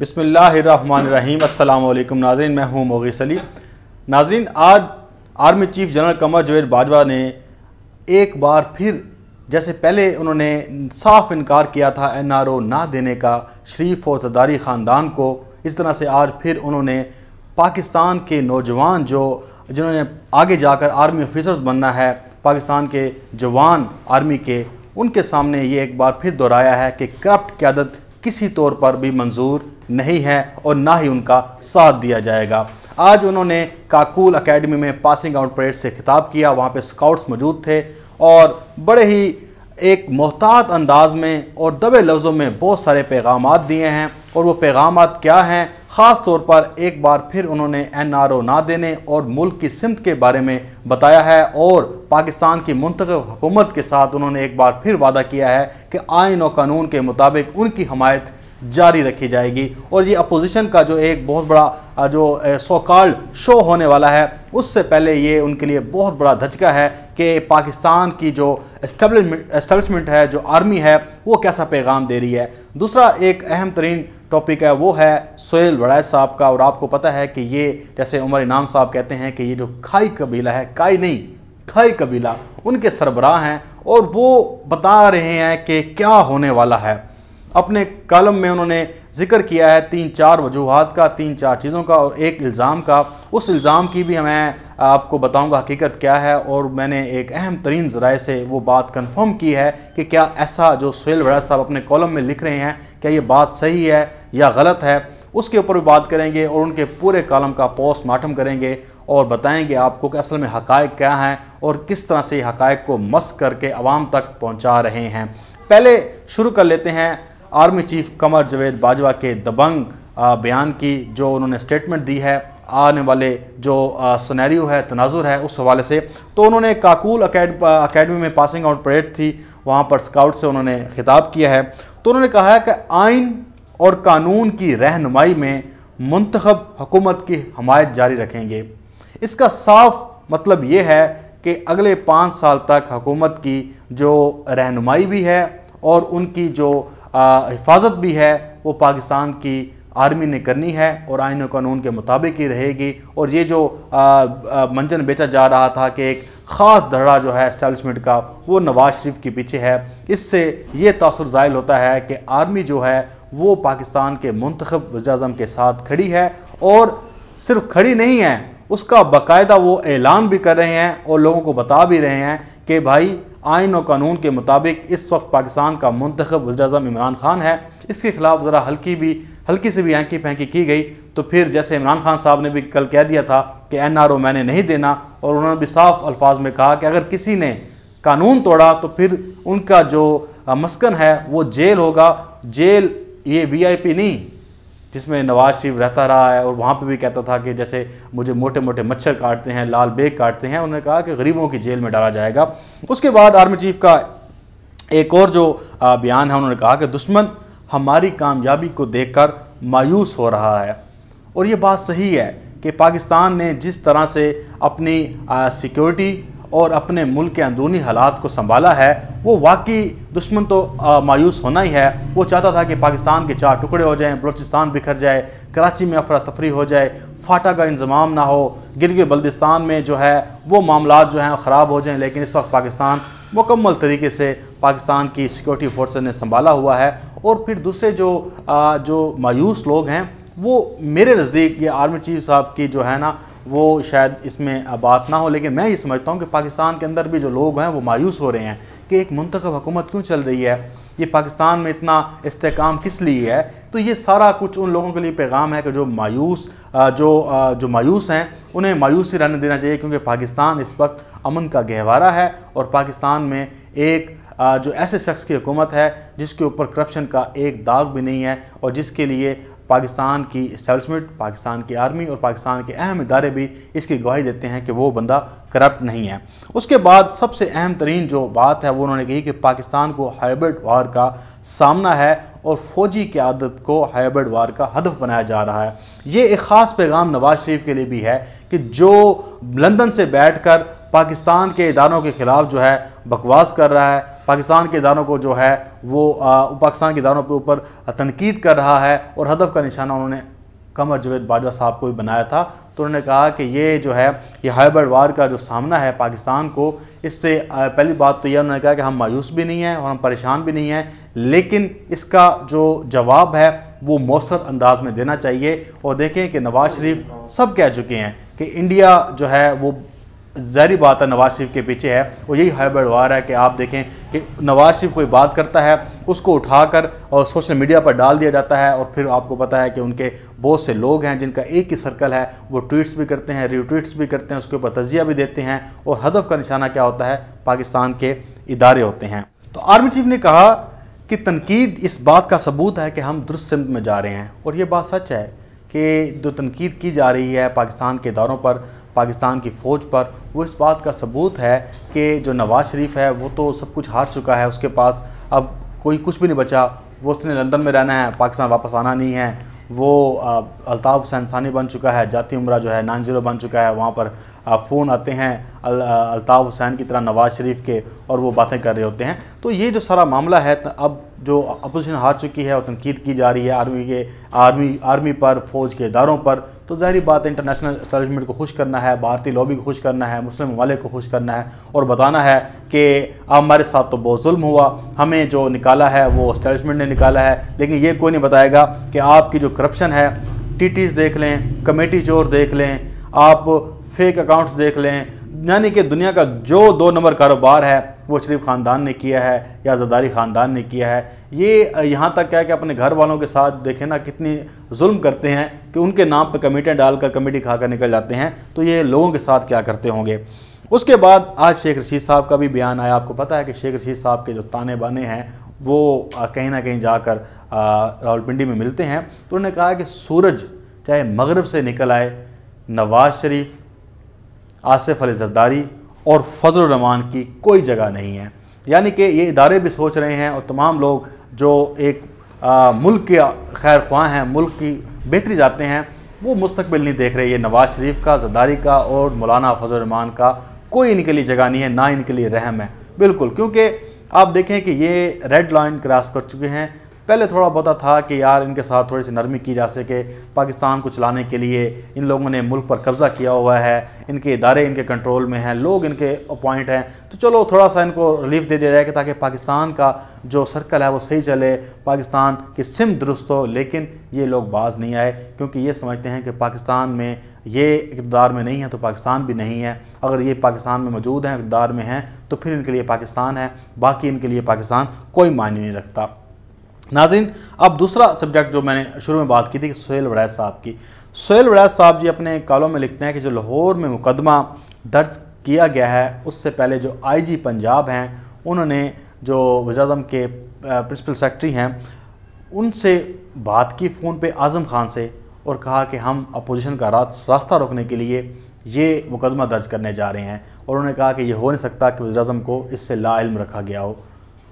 बिस्मिल्लाहिर्रहमानिर्रहीम। अस्सलाम वालेकुम नाज़रीन, मैं हूँ मोगीस अली। नाज़रीन, आज army chief general Qamar Javed Bajwa ने एक बार फिर, जैसे पहले उन्होंने साफ इनकार किया था NRO ना देने का शरीफ और ज़रदारी ख़ानदान को, इस तरह से आज फिर उन्होंने पाकिस्तान के नौजवान जिन्होंने आगे जाकर आर्मी ऑफिसर्स बनना है, पाकिस्तान के जवान आर्मी के, उनके सामने ये एक बार फिर दोहराया है कि करप्ट क़यादत किसी तौर पर भी मंजूर नहीं है और ना ही उनका साथ दिया जाएगा। आज उन्होंने काकूल एकेडमी में पासिंग आउट परेड से खिताब किया। वहाँ पे स्काउट्स मौजूद थे और बड़े ही एक मोहतात अंदाज में और दबे लफ्ज़ों में बहुत सारे पैगामात दिए हैं। और वो पैगामात क्या हैं? ख़ास तौर पर एक बार फिर उन्होंने NRO ना देने और मुल्क की सिमत के बारे में बताया है और पाकिस्तान की मुंतखब हुकूमत के साथ उन्होंने एक बार फिर वादा किया है कि आइन और कानून के मुताबिक उनकी हमायत जारी रखी जाएगी। और ये अपोजिशन का जो एक बहुत बड़ा जो सो कॉल्ड शो होने वाला है, उससे पहले ये उनके लिए बहुत बड़ा धचका है कि पाकिस्तान की जो एस्टेब्लिशमेंट है, जो आर्मी है, वो कैसा पैगाम दे रही है। दूसरा एक अहम तरीन टॉपिक है, वो है सोहेल वड़ैच साहब का। और आपको पता है कि ये, जैसे उमर इनाम साहब कहते हैं कि ये जो खाई कबीला है, काई नहीं खाई कबीला, उनके सरबराह हैं और वो बता रहे हैं कि क्या होने वाला है। अपने कॉलम में उन्होंने जिक्र किया है 3-4 वजूहात का, 3-4 चीज़ों का और एक इल्ज़ाम का। उस इल्ज़ाम की भी मैं आपको बताऊंगा हकीकत क्या है। और मैंने एक अहम तरीन ज़राए से वो बात कंफर्म की है कि क्या ऐसा जो सोहेल वड़ैच साहब अपने कॉलम में लिख रहे हैं, क्या ये बात सही है या गलत है, उसके ऊपर भी बात करेंगे और उनके पूरे कॉलम का पोस्टमार्टम करेंगे और बताएंगे आपको कि असल में हक़ाइक़ क्या हैं और किस तरह से हक़ाइक़ को मस्क करके आवाम तक पहुँचा रहे हैं। पहले शुरू कर लेते हैं आर्मी चीफ कमर जावेद बाजवा के दबंग बयान की, जो उन्होंने स्टेटमेंट दी है आने वाले जो सिनेरियो है, तनाजुर है, उस हवाले से। तो उन्होंने काकूल एकेडमी में पासिंग आउट परेड थी, वहाँ पर स्काउट से उन्होंने खिताब किया है। तो उन्होंने कहा है कि आइन और कानून की रहनुमाई में मुंतखब हुकूमत की हमायत जारी रखेंगे। इसका साफ मतलब ये है कि अगले 5 साल तक हुकूमत की जो रहनुमाई भी है और उनकी जो हिफाजत भी है, वो पाकिस्तान की आर्मी ने करनी है और आइन और कानून के मुताबिक ही रहेगी। और ये जो मंजन बेचा जा रहा था कि एक ख़ास धड़ा जो है एस्टेब्लिशमेंट का, वो नवाज शरीफ के पीछे है, इससे ये तासुर ज़ाहिर होता है कि आर्मी जो है वो पाकिस्तान के मुंतखब वज़ीर-ए-आज़म के साथ खड़ी है। और सिर्फ खड़ी नहीं है, उसका बाकायदा वो ऐलान भी कर रहे हैं और लोगों को बता भी रहे हैं कि भाई आइन और कानून के मुताबिक इस वक्त पाकिस्तान का मुंतखब वज़ीर-ए-आज़म इमरान खान है। इसके खिलाफ ज़रा हल्की से भी आंकी फेंकी की गई तो फिर जैसे इमरान खान साहब ने भी कल कह दिया था कि NRO मैंने नहीं देना, और उन्होंने भी साफ अल्फाज में कहा कि अगर किसी ने कानून तोड़ा तो फिर उनका जो मस्कन है वो जेल होगा। जेल ये VIP नहीं जिसमें नवाज शरीफ रहता रहा है और वहाँ पे भी कहता था कि जैसे मुझे मोटे मोटे मच्छर काटते हैं, लाल बेग काटते हैं। उन्होंने कहा कि गरीबों की जेल में डाला जाएगा। उसके बाद आर्मी चीफ का एक और जो बयान है, उन्होंने कहा कि दुश्मन हमारी कामयाबी को देखकर मायूस हो रहा है। और ये बात सही है कि पाकिस्तान ने जिस तरह से अपनी सिक्योरिटी और अपने मुल्क के अंदरूनी हालात को संभाला है, वो वाकई दुश्मन तो मायूस होना ही है। वो चाहता था कि पाकिस्तान के 4 टुकड़े हो जाएं, बलूचिस्तान बिखर जाए, कराची में अफरा तफरी हो जाए, फाटा का इंतज़ाम ना हो, गिलगित बल्दिस्तान में जो है वो मामलात जो हैं ख़राब हो जाएं। लेकिन इस वक्त पाकिस्तान मुकम्मल तरीके से पाकिस्तान की सिक्योरिटी फोर्सेस ने संभाला हुआ है। और फिर दूसरे जो मायूस लोग हैं, वो मेरे नज़दीक ये आर्मी चीफ साहब की जो है ना, वो शायद इसमें बात ना हो, लेकिन मैं ये समझता हूँ कि पाकिस्तान के अंदर भी जो लोग हैं वो मायूस हो रहे हैं कि एक मुंतखब हुकूमत क्यों चल रही है, ये पाकिस्तान में इतना इस्तेहकाम किस लिए है। तो ये सारा कुछ उन लोगों के लिए पैगाम है कि जो मायूस हैं उन्हें मायूस ही रहने देना चाहिए, क्योंकि पाकिस्तान इस वक्त अमन का गहवारा है और पाकिस्तान में एक जो ऐसे शख्स की हुकूमत है जिसके ऊपर करप्शन का एक दाग भी नहीं है और जिसके लिए पाकिस्तान की इस्टेब्लिशमेंट, पाकिस्तान की आर्मी और पाकिस्तान के अहम इदारे भी इसकी गवाही देते हैं कि वो बंदा करप्ट नहीं है। उसके बाद सबसे अहम तरीन जो बात है वो उन्होंने कही कि पाकिस्तान को हाइब्रिड वार का सामना है और फ़ौजी क़यादत को हाइब्रिड वार का हदफ बनाया जा रहा है। ये एक ख़ास पैगाम नवाज शरीफ के लिए भी है कि जो लंदन से बैठकर पाकिस्तान के इदारों के ख़िलाफ़ जो है बकवास कर रहा है, पाकिस्तान के इदारों को जो है वो पाकिस्तान के इदारों के ऊपर तनकीद कर रहा है, और हदफ का निशाना उन्होंने कमर जावेद बाजवा साहब को भी बनाया था। तो उन्होंने कहा कि ये जो है ये हाइब्रिड वार का जो सामना है पाकिस्तान को, इससे पहली बात तो यह उन्होंने कहा कि हम मायूस भी नहीं हैं और हम परेशान भी नहीं हैं, लेकिन इसका जो जवाब है वो मौसर अंदाज में देना चाहिए। और देखें कि नवाज शरीफ सब कह चुके हैं कि इंडिया जो है वो ज़ाहिर बात है नवाज शरीफ के पीछे है, और यही हाइब्रिड वार है कि आप देखें कि नवाज शरीफ कोई बात करता है उसको उठाकर और सोशल मीडिया पर डाल दिया जाता है, और फिर आपको पता है कि उनके बहुत से लोग हैं जिनका एक ही सर्कल है, वो ट्वीट्स भी करते हैं, रीट्वीट्स भी करते हैं, उसके ऊपर तजिया भी देते हैं, और हदफ का निशाना क्या होता है, पाकिस्तान के इदारे होते हैं। तो आर्मी चीफ ने कहा कि तनकीद इस बात का सबूत है कि हम दुरुस्त सिमत में जा रहे हैं, और ये बात सच है कि जो तनकीद की जा रही है पाकिस्तान के इदारों पर, पाकिस्तान की फ़ौज पर, वो इस बात का सबूत है कि जो नवाज शरीफ है वो तो सब कुछ हार चुका है, उसके पास अब कोई कुछ भी नहीं बचा, वो उसने लंदन में रहना है, पाकिस्तान वापस आना नहीं है, वो अल्ताफ़ हुसैन सानी बन चुका है, जाती उम्रा जो है 90 बन चुका है, वहाँ पर फ़ोन आते हैं अल्ताफ़ हुसैन की तरह नवाज शरीफ के, और वो बातें कर रहे होते हैं। तो ये जो सारा मामला है, अब जो अपोजिशन हार चुकी है और तनकीद की जा रही है आर्मी पर, फ़ौज के इदारों पर, तो ज़ाहिरी बात है इंटरनेशनल एस्टेब्लिशमेंट को खुश करना है, भारतीय लॉबी को खुश करना है, मुस्लिम ममालिक को खुश करना है, और बताना है कि हमारे साथ तो बहुत जुल्म हुआ, हमें जो निकाला है वो एस्टेब्लिशमेंट ने निकाला है, लेकिन ये कोई नहीं बताएगा कि आपकी जो करप्शन है, टीटीज़ देख लें, कमेटी चोर देख लें, आप फेक अकाउंट्स देख लें, यानी कि दुनिया का जो 2 नंबर कारोबार है वो शरीफ ख़ानदान ने किया है या ज़रदारी ख़ानदान ने किया है। ये यहाँ तक क्या है कि अपने घर वालों के साथ देखें ना कितनी जुल्म करते हैं कि उनके नाम पर कमेटियाँ डालकर कमेटी खाकर निकल जाते हैं, तो ये लोगों के साथ क्या करते होंगे। उसके बाद आज शेख रशीद साहब का भी बयान आया। आपको पता है कि शेख रशीद साहब के जो ताने बाने हैं वो कहीं ना कहीं जाकर रावलपिंडी में मिलते हैं, तो उन्होंने कहा कि सूरज चाहे मगरब से निकल आए, नवाज शरीफ, आसिफ अली जरदारी और फजल रहमान की कोई जगह नहीं है। यानी कि ये इदारे भी सोच रहे हैं, और तमाम लोग जो एक मुल्क के खैर ख्वाह हैं, मुल्क की बेहतरी चाहते हैं, वो मुस्तकबिल नहीं देख रहे। ये नवाज शरीफ का, जरदारी का और मौलाना फजल रहमान का कोई इनके लिए जगह नहीं है, ना इनके लिए रहम है बिल्कुल। क्योंकि आप देखें कि ये रेड लाइन क्रॉस कर चुके हैं। पहले थोड़ा बहुत था कि यार इनके साथ थोड़ी सी नरमी की जा सके, पाकिस्तान को चलाने के लिए इन लोगों ने मुल्क पर कब्ज़ा किया हुआ है, इनके इदारे इनके कंट्रोल में हैं, लोग इनके अपॉइंट हैं, तो चलो थोड़ा सा इनको रिलीफ दे दिया जाए कि ताकि पाकिस्तान का जो सर्कल है वो सही चले, पाकिस्तान की सिम दुरुस्त हो। लेकिन ये लोग बाज नहीं आए, क्योंकि ये समझते हैं कि पाकिस्तान में ये इक़्तिदार में नहीं है तो पाकिस्तान भी नहीं है, अगर ये पाकिस्तान में मौजूद हैं, इक़्तिदार में हैं, तो फिर इनके लिए पाकिस्तान है, बाकी इनके लिए पाकिस्तान कोई मायने नहीं रखता। नाज़रीन, अब दूसरा सब्जेक्ट जो मैंने शुरू में बात की थी सुहेल वड़ैच साहब की। सुहेल वड़ैच साहब जी अपने कालों में लिखते हैं कि जो लाहौर में मुकदमा दर्ज किया गया है, उससे पहले जो IG पंजाब हैं, उन्होंने जो वज़ीर-ए-आज़म के प्रिंसिपल सेक्रेटरी हैं उनसे बात की फ़ोन पे आज़म खान से, और कहा कि हम अपोजिशन का रास्ता रोकने के लिए ये मुकदमा दर्ज करने जा रहे हैं, और उन्होंने कहा कि यह हो नहीं सकता कि वज़ीर-ए-आज़म को इससे लाइल्म रखा गया हो।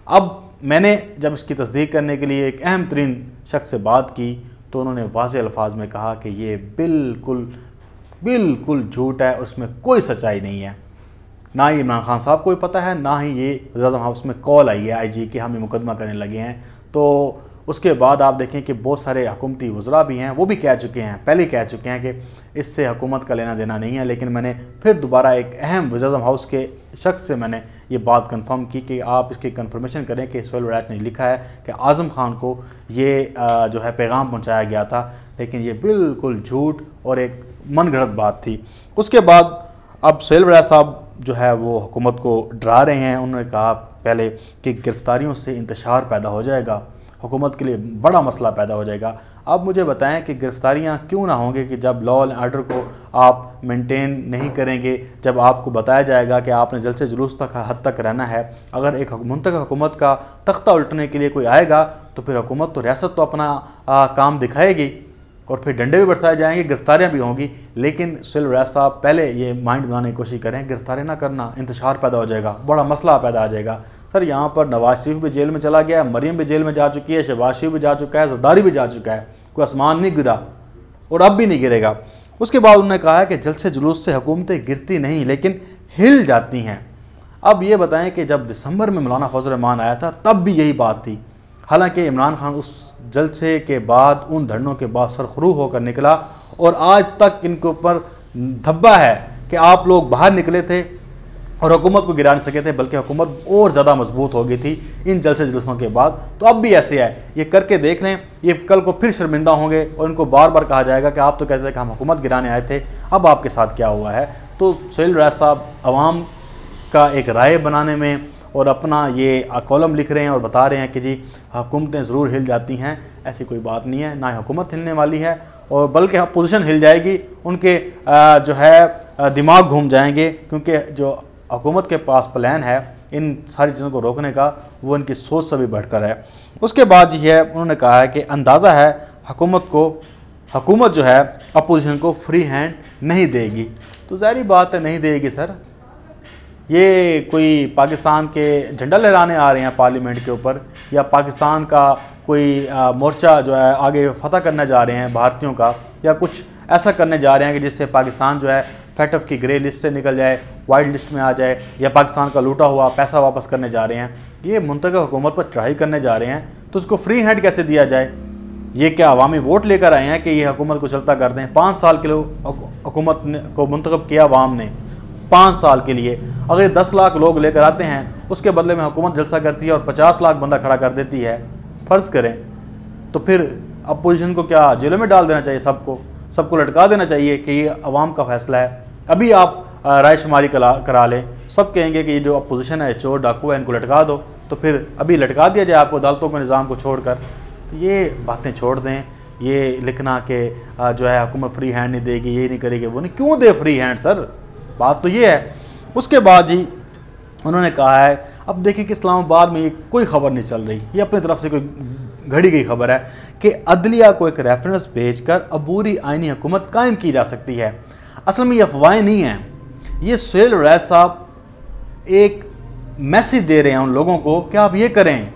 अब मैंने जब इसकी तस्दीक करने के लिए एक अहम तरीन शख्स से बात की, तो उन्होंने वाज़ेह अल्फाज में कहा कि ये बिल्कुल झूठ है और उसमें कोई सच्चाई नहीं है। ना ही इमरान खान साहब को पता है, ना ही ये वज़ीर-ए-आज़म हाउस में कॉल आई है IG कि हम ये मुकदमा करने लगे हैं। तो उसके बाद आप देखें कि बहुत सारे हुकूमती वज़रा भी हैं, वो भी कह चुके हैं, पहले कह चुके हैं कि इससे हुकूमत का लेना देना नहीं है। लेकिन मैंने फिर दोबारा एक अहम वज़ीर-ए-आज़म हाउस के शख्स से मैंने ये बात कंफर्म की कि आप इसकी कंफर्मेशन करें कि सुहेल वड़ैच ने लिखा है कि आज़म खान को ये जो है पैगाम पहुँचाया गया था, लेकिन ये बिल्कुल झूठ और एक मनगढ़ंत बात थी। उसके बाद अब सुहेल वड़ैच साहब जो है वो हुकूमत को डरा रहे हैं। उन्होंने कहा पहले कि गिरफ्तारियों से इंतशार पैदा हो जाएगा, हुकूमत के लिए बड़ा मसला पैदा हो जाएगा। अब मुझे बताएं कि गिरफ्तारियां क्यों ना होंगे कि जब लॉ एंड आर्डर को आप मेंटेन नहीं करेंगे, जब आपको बताया जाएगा कि आपने जलसे जुलूस तक हद तक रहना है। अगर एक मुंतखब हुकूमत का तख्ता उल्टने के लिए कोई आएगा तो फिर हुकूमत तो रियासत तो अपना काम दिखाएगी, और फिर डंडे भी बरसाए जाएंगे, गिरफ्तारियाँ भी होंगी। लेकिन सुहेल वड़ैच साहब पहले ये माइंड बनाने की कोशिश करें, गिरफ्तारी ना करना, इंतशार पैदा हो जाएगा, बड़ा मसला पैदा आ जाएगा। सर यहाँ पर नवाज शरीफ भी जेल में चला गया, मरीम भी जेल में जा चुकी है, शहबाज शरीफ भी जा चुका है, जरदारी भी जा चुका है, कोई आसमान नहीं गिरा और अब भी नहीं गिरेगा। उसके बाद उन्होंने कहा है कि जलसे जुलूस से हुकूमतें गिरती नहीं लेकिन हिल जाती हैं। अब ये बताएं कि जब दिसंबर में मौलाना फजल रहमान आया था तब भी यही बात थी। हालांकि इमरान खान उस जलसे के बाद, उन धरनों के बाद सरखरू होकर निकला और आज तक इनके ऊपर धब्बा है कि आप लोग बाहर निकले थे और हुकूमत को गिरा नहीं सके थे, बल्कि हुकूमत और ज़्यादा मजबूत हो गई थी इन जलसे जुलूसों के बाद। तो अब भी ऐसे है, ये करके देख लें, ये कल को फिर शर्मिंदा होंगे और इनको बार बार कहा जाएगा कि आप तो कहते थे कि हम हुकूमत गिराने आए थे, अब आपके साथ क्या हुआ है। तो सुहेल रैस साहब अवाम का एक राय बनाने में और अपना ये कॉलम लिख रहे हैं और बता रहे हैं कि जी हुकूमतें ज़रूर हिल जाती हैं, ऐसी कोई बात नहीं है, ना हुकूमत हिलने वाली है और बल्कि अपोजिशन हिल जाएगी, उनके जो है दिमाग घूम जाएंगे, क्योंकि जो हुकूमत के पास प्लान है इन सारी चीज़ों को रोकने का वो इनकी सोच से भी बढ़कर है। उसके बाद ये है, उन्होंने कहा है कि अंदाज़ा है हुकूमत जो है अपोजिशन को फ्री हैंड नहीं देगी। तो ज़ाहिर बात है नहीं देगी सर, ये कोई पाकिस्तान के झंडा लहराने आ रहे हैं पार्लियामेंट के ऊपर, या पाकिस्तान का कोई मोर्चा जो है आगे फतह करने जा रहे हैं भारतीयों का, या कुछ ऐसा करने जा रहे हैं कि जिससे पाकिस्तान जो है फैटफ की ग्रे लिस्ट से निकल जाए, वाइट लिस्ट में आ जाए, या पाकिस्तान का लूटा हुआ पैसा वापस करने जा रहे हैं। ये मुंतखब हुकूमत पर चढ़ाई करने जा रहे हैं, तो उसको फ्री हैंड कैसे दिया जाए? ये क्या अवामी वोट लेकर आए हैं कि ये हुकूमत को चलता कर दें? 5 साल के लिए हुकूमत को मुंतखब किया अवाम ने, 5 साल के लिए। अगर 10 लाख लोग लेकर आते हैं, उसके बदले में हुकूमत जलसा करती है और 50 लाख बंदा खड़ा कर देती है, फ़र्ज़ करें, तो फिर अपोजिशन को क्या जेलों में डाल देना चाहिए? सबको लटका देना चाहिए कि ये अवाम का फ़ैसला है? अभी आप रायशुमारी करा लें, सब कहेंगे कि ये जो अपोजिशन है चोर डाकू है, इनको लटका दो, तो फिर अभी लटका दिया जाए आपको अदालतों के निज़ाम को छोड़कर। तो ये बातें छोड़ दें, ये लिखना कि जो है हुकूमत फ्री हैंड नहीं देगी, ये नहीं करेगी, वो नहीं, क्यों दे फ्री हैंड सर? बात तो ये है। उसके बाद जी उन्होंने कहा है, अब देखिए कि इस्लामाबाद में ये कोई ख़बर नहीं चल रही, ये अपनी तरफ से कोई घड़ी गई खबर है कि अदलिया को एक रेफरेंस भेजकर अबूरी आइनी हुकूमत कायम की जा सकती है। असल में ये अफवाहें नहीं हैं, ये सुहेल रैस साहब एक मैसेज दे रहे हैं उन लोगों को कि आप ये करें,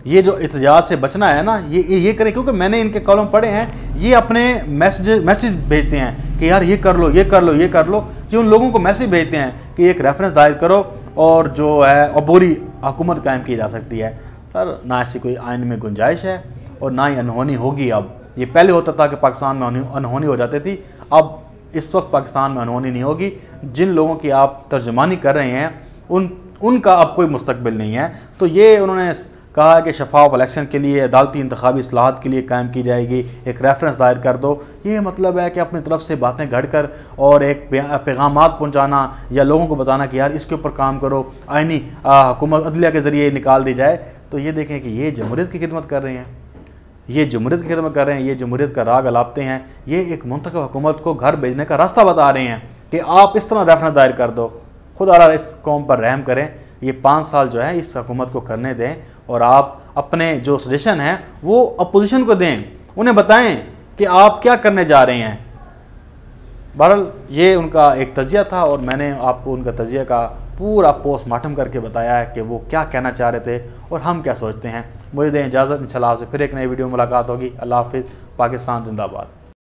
ये जो एहतजाज से बचना है ना, ये करें। क्योंकि मैंने इनके कॉलम पढ़े हैं, ये अपने मैसेज भेजते हैं कि यार ये कर लो, ये कर लो, ये कर लो। ये उन लोगों को मैसेज भेजते हैं कि एक रेफरेंस दायर करो और जो है अबूरी हुकूमत कायम की जा सकती है। सर ना ऐसी कोई आइन में गुंजाइश है और ना ही अनहोनी होगी। अब ये पहले होता था कि पाकिस्तान में अनहोनी हो जाती थी, अब इस वक्त पाकिस्तान में अनहोनी नहीं होगी। जिन लोगों की आप तर्जमानी कर रहे हैं उनका अब कोई मुस्तकबिल नहीं है। तो ये उन्होंने कहा है कि शफाफ इलेक्शन के लिए अदालती इंतखाबी इस्लाहात के लिए कायम की जाएगी, एक रेफरेंस दायर कर दो। ये मतलब है कि अपनी तरफ से बातें घड़ कर और एक पैगामात पहुँचाना या लोगों को बताना कि यार इसके ऊपर काम करो, आइनी हुकूमत अदलिया के ज़रिए निकाल दी जाए। तो ये देखें कि ये जमहूरियत की खिदमत कर रहे हैं, ये जमहूरियत की खिदमत कर रहे हैं, ये जमहूरियत का राग अलापते हैं। ये एक मुंतखब हुकूमत को घर भेजने का रास्ता बता रहे हैं कि आप इस तरह रेफरेंस दायर कर दो। खुदा इस कौम पर रहम करें, ये 5 साल जो है इस हुकूमत को करने दें और आप अपने जो सजेशन हैं वो अपोजिशन को दें, उन्हें बताएं कि आप क्या करने जा रहे हैं। बहरहाल ये उनका एक तजिया था और मैंने आपको उनका तजिया का पूरा पोस्टमार्टम करके बताया है कि वो क्या कहना चाह रहे थे और हम क्या सोचते हैं। मुझे दें इजाज़त, इंशाल्लाह आपसे फिर एक नई वीडियो में मुलाकात होगी। अल्लाह हाफ़िज़। पाकिस्तान जिंदाबाद।